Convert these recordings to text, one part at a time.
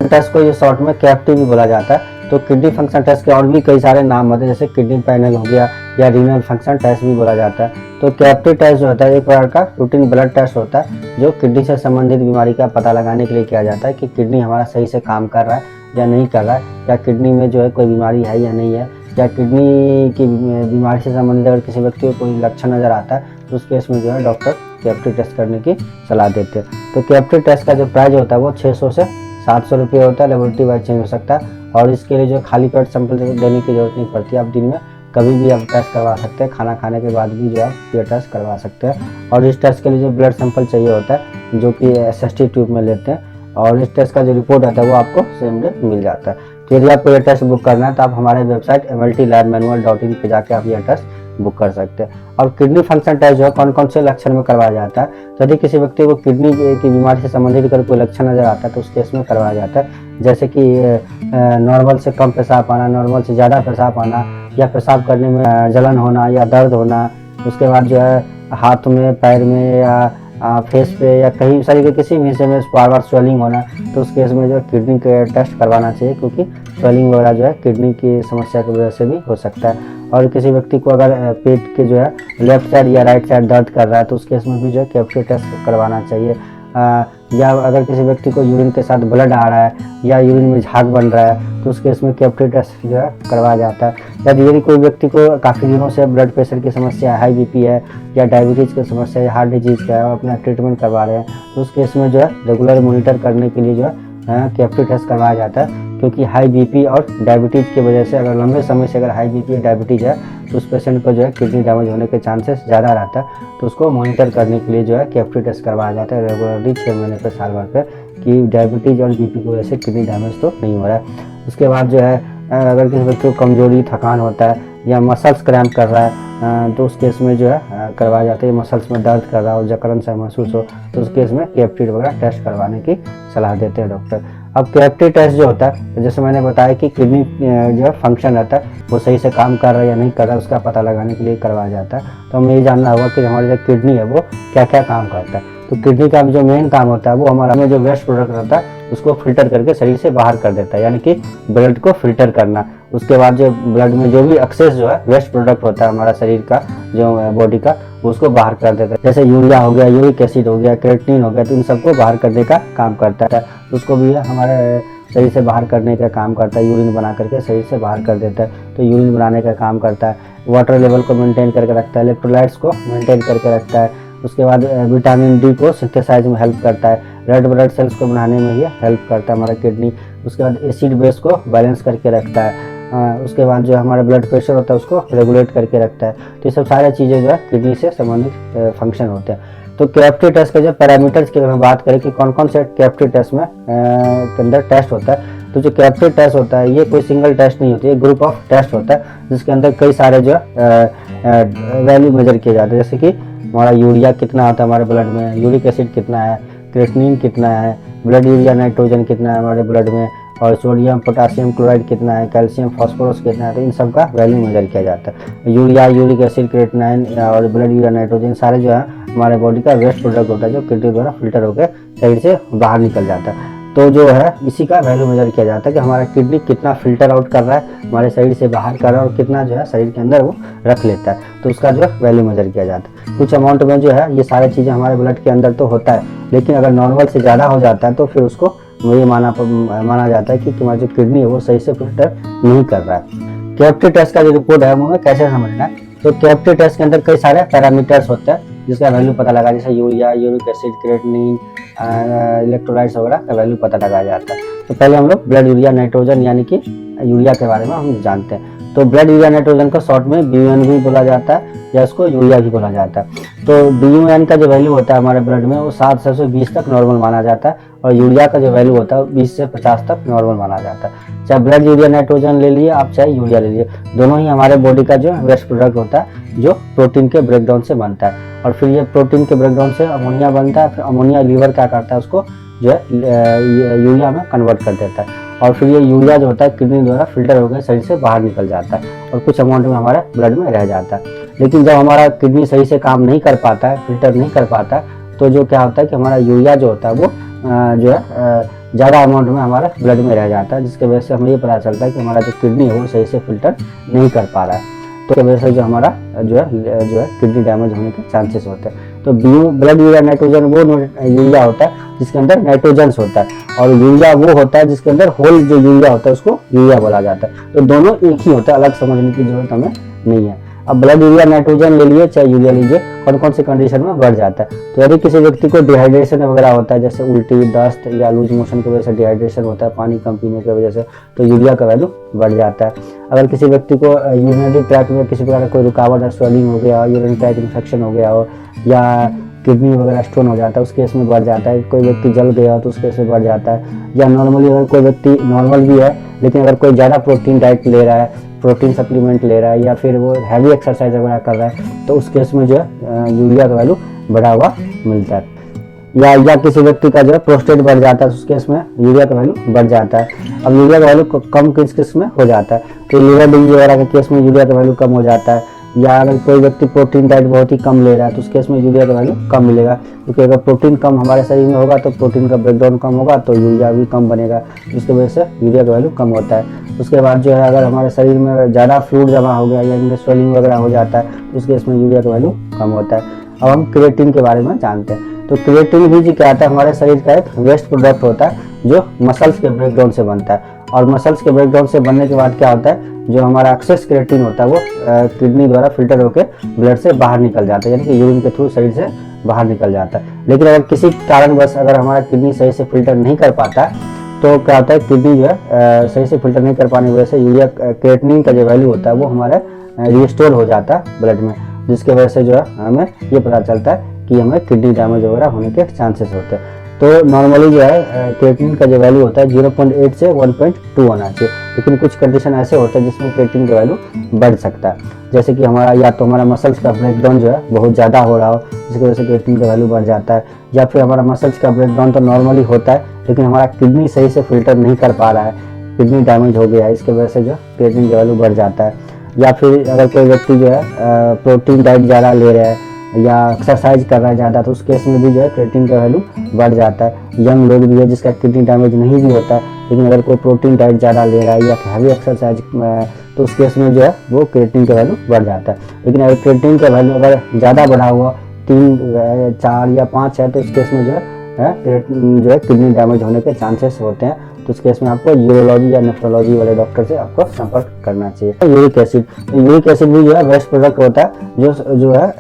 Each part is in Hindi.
टेस्ट को ये शॉर्ट में कैप्टी भी बोला जाता है। तो किडनी फंक्शन टेस्ट के और भी कई सारे नाम होते हैं, जैसे किडनी पैनल हो गया या रीनल फंक्शन टेस्ट भी बोला जाता है। तो कैप्टी टेस्ट जो होता है एक प्रकार का रूटीन ब्लड टेस्ट होता है जो किडनी से संबंधित बीमारी का पता लगाने के लिए किया जाता है कि किडनी हमारा सही से काम कर रहा है या नहीं कर रहा है, या किडनी में जो है कोई बीमारी है या नहीं है, या किडनी की बीमारी से संबंधित अगर किसी व्यक्ति को कोई लक्षण नज़र आता है तो उस केस में जो है डॉक्टर कैप्टी टेस्ट करने की सलाह देते हैं। तो कैप्टी टेस्ट का जो प्राइस होता है वो 600 से 700 रुपये होता है, लेबोरेटरी वाइज चेंज हो सकता है। और इसके लिए जो खाली पेट सैंपल देने की जरूरत नहीं पड़ती, आप दिन में कभी भी आप टेस्ट करवा सकते हैं, खाना खाने के बाद भी जो आप ये टेस्ट करवा सकते हैं। और इस टेस्ट के लिए जो ब्लड सैंपल चाहिए होता है जो कि SST ट्यूब में लेते हैं, और इस टेस्ट का जो रिपोर्ट आता है वो आपको सेम डे मिल जाता है। तो यदि आपको ये टेस्ट बुक करना है तो आप हमारे वेबसाइट mltlabmanual.in पे जाके आप ये टेस्ट बुक कर सकते हैं। और किडनी फंक्शन टेस्ट जो है कौन कौन से लक्षण में करवाया जाता है, यदि किसी व्यक्ति को किडनी की बीमारी से संबंधित अगर कोई लक्षण नजर आता है तो उस केस में करवाया जाता है, जैसे कि नॉर्मल से कम पेशाब आना, नॉर्मल से ज़्यादा पेशाब आना, या पेशाब करने में जलन होना या दर्द होना, उसके बाद जो है हाथ में, पैर में या फेस पे या कहीं शरीर के किसी भी हिस्से में बार बार स्वेलिंग होना, तो उस केस में जो है किडनी के टेस्ट करवाना चाहिए, क्योंकि स्वेलिंग वगैरह जो है किडनी की समस्या की वजह से भी हो सकता है। और किसी व्यक्ति को अगर पेट के जो है लेफ्ट साइड या राइट साइड दर्द कर रहा है तो उस केस में भी जो है कैप्टी टेस्ट करवाना चाहिए। या अगर किसी व्यक्ति को यूरिन के साथ ब्लड आ रहा है या यूरिन में झाग बन रहा है तो उस केस में कैप्टी टेस्ट जो है करवाया जाता है। यदि कोई व्यक्ति को काफ़ी दिनों से ब्लड प्रेशर की समस्या है, हाई BP है या डायबिटीज़ की समस्या है, हार्ट डिजीज़ का है, अपना ट्रीटमेंट करवा रहे हैं, तो उस केस में जो है रेगुलर मॉनिटर करने के लिए जो है कैप्टी टेस्ट करवाया जाता है। क्योंकि हाई BP और डायबिटीज़ की वजह से अगर लंबे समय से अगर हाई BP या डायबिटीज़ है तो उस पेशेंट को जो है किडनी डैमेज होने के चांसेस ज़्यादा रहता है, तो उसको मॉनिटर करने के लिए जो है कैप्टी टेस्ट करवाया जाता है रेगुलरली 6 महीने पे, साल भर पे, कि डायबिटीज़ और BP की वजह से किडनी डैमेज तो नहीं हो रहा है। उसके बाद जो है अगर किसी व्यक्ति को कमजोरी, थकान होता है या मसल्स क्रैम्प कर रहा है तो उस केस में जो है करवाया जाता है, मसल्स में दर्द कर रहा हो, जकड़न सा महसूस हो, तो उस केस में कैप्टी वगैरह टेस्ट करवाने की सलाह देते हैं डॉक्टर। अब कैप्टी टेस्ट जो होता है, जैसे मैंने बताया कि किडनी जो है फंक्शन रहता है वो सही से काम कर रहा है या नहीं कर रहा है, उसका पता लगाने के लिए करवाया जाता है। तो हमें ये जानना होगा कि हमारी जो किडनी है वो क्या क्या काम करता है। तो किडनी का जो मेन काम होता है वो हमारा में जो वेस्ट प्रोडक्ट रहता है उसको फिल्टर करके शरीर से बाहर कर देता है, यानी कि ब्लड को फिल्टर करना। उसके बाद जो ब्लड में जो भी एक्सेस जो है वेस्ट प्रोडक्ट होता है हमारा शरीर का, जो बॉडी का, उसको बाहर कर देता है। जैसे यूरिया हो गया, यूरिक एसिड हो गया, क्रेटिनिन हो गया, तो इन सबको बाहर करने का काम करता है। उसको भी हमारे शरीर से बाहर करने का काम करता है, यूरिन बना करके शरीर से बाहर कर देता है, तो यूरिन बनाने का काम करता है। वाटर लेवल को मेंटेन करके रखता है, इलेक्ट्रोलाइट्स को मेंटेन करके रखता है। उसके बाद विटामिन D को सिंथेसाइज में हेल्प करता है, रेड ब्लड सेल्स को बनाने में ये हेल्प करता है हमारा किडनी। उसके बाद एसिड बेस को बैलेंस करके रखता है। उसके बाद जो हमारा ब्लड प्रेशर होता है उसको रेगुलेट करके रखता है। तो ये सब सारी चीज़ें जो है किडनी से संबंधित फंक्शन होते हैं। तो कैप्टी टेस्ट के जो पैरामीटर्स की अगर हम बात करें कि कौन कौन से कैप्टी टेस्ट में के अंदर टेस्ट होता है, तो जो कैप्टी टेस्ट होता है ये कोई सिंगल टेस्ट नहीं होती है, ग्रुप ऑफ टेस्ट होता है जिसके अंदर कई सारे जो वैल्यू मेजर किए जाते हैं। जैसे कि हमारा यूरिया कितना होता है हमारे ब्लड में, यूरिक एसिड कितना है, क्रेटिनिन कितना है, ब्लड यूरिया नाइट्रोजन कितना है हमारे ब्लड में, और सोडियम पोटासियम क्लोराइड कितना है, कैल्शियम फास्फोरस कितना है, तो इन सब का वैल्यू मेजर किया जाता है। यूरिया, यूरिक एसिड, क्रेटिनिन और ब्लड यूरिया नाइट्रोजन सारे जो है हमारे बॉडी का वेस्ट प्रोडक्ट होता है जो किडनी द्वारा फिल्टर होकर शरीर से बाहर निकल जाता है। तो जो है इसी का वैल्यू मेजर किया जाता है कि हमारा किडनी कितना फिल्टर आउट कर रहा है, हमारे शरीर से बाहर कर रहा है, और कितना जो है शरीर के अंदर वो रख लेता है, तो उसका जो है वैल्यू मेजर किया जाता है। कुछ अमाउंट में जो है ये सारी चीज़ें हमारे ब्लड के अंदर तो होता है, लेकिन अगर नॉर्मल से ज़्यादा हो जाता है तो फिर उसको ये माना जाता है कि हमारी जो किडनी है वो सही से फिल्टर नहीं कर रहा है। कैप्टी टेस्ट का जो रिपोर्ट है वो कैसे समझना है, तो कैप्टी टेस्ट के अंदर कई सारे पैरामीटर्स होते हैं जिसका वैल्यू पता लगा, जैसे urea, uric acid, creatinine, electrolytes वगैरह का वैल्यू पता लगाया जाता है। तो पहले हम लोग ब्लड यूरिया नाइट्रोजन यानी कि यूरिया के बारे में हम जानते हैं। तो ब्लड यूरिया नाइट्रोजन को शॉर्ट में BUN भी बोला जाता है या इसको यूरिया भी बोला जाता है। तो BUN का जो वैल्यू होता है हमारे ब्लड में वो 7 से 20 तक नॉर्मल माना जाता है, और यूरिया का जो वैल्यू होता है वो 20 से 50 तक नॉर्मल माना जाता है। चाहे ब्लड यूरिया नाइट्रोजन ले लिए आप, चाहे यूरिया ले लिए, दोनों ही हमारे बॉडी का जो वेस्ट प्रोडक्ट होता है जो प्रोटीन के ब्रेकडाउन से बनता है, और फिर ये प्रोटीन के ब्रेकडाउन से अमोनिया बनता है। फिर अमोनिया लीवर क्या करता है, उसको जो है यूरिया में कन्वर्ट कर देता है, और फिर ये यूरिया जो होता है किडनी द्वारा फिल्टर होकर शरीर से बाहर निकल जाता है और कुछ अमाउंट में हमारे ब्लड में रह जाता है। लेकिन जब हमारा किडनी सही से काम नहीं कर पाता है, फिल्टर नहीं कर पाता, तो जो क्या होता है कि हमारा यूरिया जो होता है वो जो है ज़्यादा अमाउंट में हमारा ब्लड में रह जाता है, जिसकी वजह से हमें ये पता चलता है कि हमारा जो किडनी है वो सही से फिल्टर नहीं कर पा रहा है। तो इसकी वजह से जो हमारा जो है किडनी डैमेज होने के चांसेस होते हैं। तो ब्लड यूरिया नाइट्रोजन वो यूरिया होता है जिसके अंदर नाइट्रोजन्स होता है, और यूरिया वो होता है जिसके अंदर होल जो यूरिया होता है उसको यूरिया बोला जाता है। तो दोनों एक ही होता है, अलग समझने की जरूरत हमें नहीं है। अब ब्लड यूरिया नाइट्रोजन ले लिए चाहे यूरिया लीजिए, कौन कौन सी कंडीशन में बढ़ जाता है। तो यदि किसी व्यक्ति को डिहाइड्रेशन वगैरह होता है, जैसे उल्टी, दस्त या लूज मोशन की वजह से डिहाइड्रेशन होता है, पानी कम पीने की वजह से, तो यूरिया का वैल्यू बढ़ जाता है। अगर किसी व्यक्ति को यूरिनरी ट्रैक्ट में किसी प्रकार का कोई रुकावट है, स्वेलिंग हो गया, यूरिन ट्रैक्ट इन्फेक्शन हो गया हो, या किडनी वगैरह स्टोन हो जाता है, उस केस में बढ़ जाता है। कोई व्यक्ति जल गया हो तो उस केस में बढ़ जाता है। या नॉर्मली अगर कोई व्यक्ति नॉर्मल भी है लेकिन अगर कोई ज़्यादा प्रोटीन डाइट ले रहा है, प्रोटीन सप्लीमेंट ले रहा है, या फिर वो हैवी एक्सरसाइज वगैरह कर रहा है, तो उस केस में जो है यूरिया का वैल्यू बढ़ा हुआ मिलता है। या किसी व्यक्ति का जो है प्रोस्टेट बढ़ जाता है, उस केस में यूरिया का वैल्यू बढ़ जाता है। अब यूरिया का वैल्यू कम किस किस में हो जाता है, तो लीवर डिजीज वगैरह के केस में यूरिया का वैल्यू कम हो जाता है। या अगर कोई व्यक्ति प्रोटीन डाइट बहुत ही कम ले रहा है तो उस केस में यूरिया का वैल्यू कम मिलेगा, क्योंकि अगर प्रोटीन कम हमारे शरीर में होगा तो प्रोटीन का ब्रेकडाउन कम होगा तो यूरिया भी कम बनेगा, जिसकी वजह से यूरिया का वैल्यू कम होता है। उसके बाद जो है अगर हमारे शरीर में ज़्यादा फ्लूइड जमा हो गया या इनमें स्वेलिंग वगैरह हो जाता है तो उस केस में यूरिया का वैल्यू कम होता है। अब हम क्रिएटिन के बारे में जानते हैं। तो क्रिएटिन भी जी क्या आता है, हमारे शरीर का एक वेस्ट प्रोडक्ट होता है जो मसल्स के ब्रेकडाउन से बनता है, और मसल्स के ब्रेकडाउन से बनने के बाद क्या होता है, जो हमारा एक्सेस क्रिएटिन होता है वो किडनी द्वारा फिल्टर होकर ब्लड से बाहर निकल जाता है, यानी कि यूरिन के थ्रू शरीर से बाहर निकल जाता है। लेकिन अगर किसी कारणवश अगर हमारा किडनी सही से फिल्टर नहीं कर पाता तो क्या होता है, किडनी जो है सही से फिल्टर नहीं कर पाने की वजह से यूरिया क्रिएटिनिन का जो वैल्यू होता है वो हमारा रिस्टोर हो जाता है ब्लड में, जिसके वजह से जो है हमें ये पता चलता है कि हमें किडनी डैमेज वगैरह होने के चांसेस होते हैं। तो नॉर्मली जो है क्रिएटिनिन का जो वैल्यू होता है 0.8 से 1.2 होना चाहिए, लेकिन कुछ कंडीशन ऐसे होते हैं जिसमें क्रिएटिनिन का वैल्यू बढ़ सकता है, जैसे कि हमारा या तो हमारा मसल्स का ब्रेकडाउन जो है बहुत ज़्यादा हो रहा हो जिसकी वजह से क्रिएटिनिन का वैल्यू बढ़ जाता है, या फिर हमारा मसल्स का ब्रेकडाउन तो नॉर्मली होता है लेकिन हमारा किडनी सही से फिल्टर नहीं कर पा रहा है, किडनी डैमेज हो गया है, इसकी वजह से जो क्रिएटिनिन का वैल्यू बढ़ जाता है। या फिर अगर कोई व्यक्ति जो है प्रोटीन डाइट ज़्यादा ले रहा है या एक्सरसाइज कर रहा है ज़्यादा, तो उस केस में भी जो है क्रिएटिनिन का वैल्यू बढ़ जाता है। यंग लोग भी है जिसका किडनी डैमेज नहीं भी होता है, लेकिन अगर कोई प्रोटीन डाइट ज़्यादा ले रहा है या हैवी एक्सरसाइज तो उस केस में जो है वो क्रिएटिनिन का वैल्यू बढ़ जाता है। लेकिन अगर क्रिएटिनिन का वैल्यू अगर ज़्यादा बढ़ा हुआ 3, 4 या 5 है तो उस केस में जो है किडनी डैमेज होने के चांसेस होते हैं। तो उस केस में आपको यूरोलॉजी या नेफ्रोलॉजी वाले डॉक्टर से आपको संपर्क करना चाहिए। यूरिक एसिड भी जो है वेस्ट प्रोडक्ट होता है जो है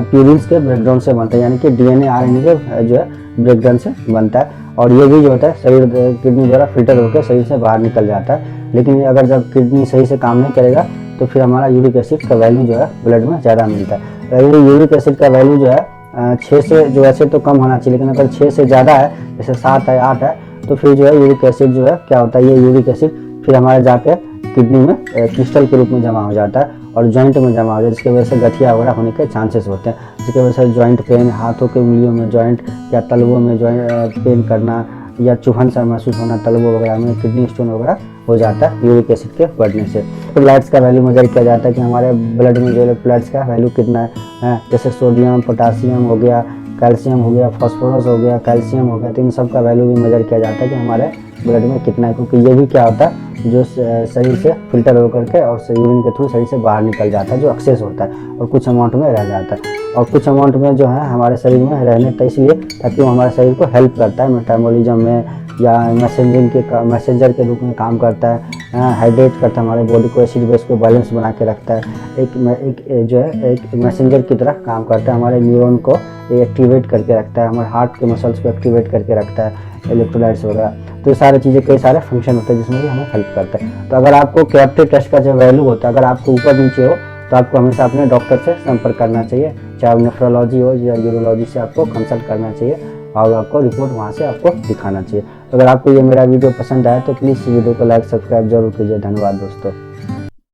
प्यूरिन्स के ब्रेकडाउन से बनता है, यानी कि डीएनए आरएनए के जो है ब्रेकडाउन से बनता है, और ये भी जो होता है शरीर किडनी द्वारा फिल्टर होकर शरीर से बाहर निकल जाता है। लेकिन अगर जब किडनी सही से काम नहीं करेगा तो फिर हमारा यूरिक एसिड का वैल्यू जो है ब्लड में ज़्यादा मिलता है। यूरिक एसिड का वैल्यू जो है 6 से जो ऐसे तो कम होना चाहिए, लेकिन अगर 6 से ज़्यादा है, जैसे 7 है, 8 है, तो फिर जो है यूरिक एसिड जो है क्या होता है, ये यूरिक एसिड फिर हमारे जाके किडनी में क्रिस्टल के रूप में जमा हो जाता है और जॉइंट में जमा हो जाता है, जिसकी वजह से गठिया वगैरह होने के चांसेस होते हैं, जिसकी वजह से जॉइंट पेन, हाथों के उंगलियों में जॉइंट या तलवों में जॉइंट पेन करना या चुभन सा महसूस होना तलवों वगैरह में, किडनी स्टोन वगैरह हो जाता है यूरिक एसिड के बढ़ने से। इलेक्ट्रोलाइट्स का वैल्यू मेजर किया जाता है कि हमारे ब्लड में जो इलेक्ट्रोलाइट्स का वैल्यू कितना है, जैसे सोडियम, पोटासियम हो गया, कैल्शियम हो गया, फास्फोरस हो गया, कैल्शियम हो गया, तो इन सब का वैल्यू भी मेजर किया जाता है कि हमारे ब्लड में कितना है, क्योंकि ये भी क्या होता है जो शरीर से फिल्टर होकर के और यूरिन के थ्रू शरीर से बाहर निकल जाता है, जो एक्सेस होता है और कुछ अमाउंट में रह जाता है, और कुछ अमाउंट में जो है हमारे शरीर में रहने तो इसलिए ताकि वो हमारे शरीर को हेल्प करता है मेटाबॉलिज्म में, या मैसेंजर के रूप में काम करता है, हाइड्रेट करता है हमारे बॉडी को, एसिड बेस को बैलेंस बना के रखता है, एक जो है एक मैसेंजर की तरह काम करता है, हमारे न्यूरॉन को एक्टिवेट करके रखता है, हमारे हार्ट के मसल्स को एक्टिवेट करके रखता है, इलेक्ट्रोलाइट्स वगैरह। तो ये सारी चीज़ें, कई सारे फंक्शन होते हैं जिसमें ये हमें हेल्प करता है। तो अगर आपको कैप्टिव टेस्ट का जो वैल्यू होता है अगर आपको ऊपर नीचे हो तो आपको हमेशा अपने डॉक्टर से संपर्क करना चाहिए, चाहे नेफ्रोलॉजी हो या यूरोलॉजी से आपको कंसल्ट करना चाहिए और आपको रिपोर्ट वहाँ से आपको दिखाना चाहिए। तो अगर आपको ये मेरा वीडियो पसंद आया तो प्लीज़ वीडियो को लाइक सब्सक्राइब जरूर कीजिए। धन्यवाद दोस्तों।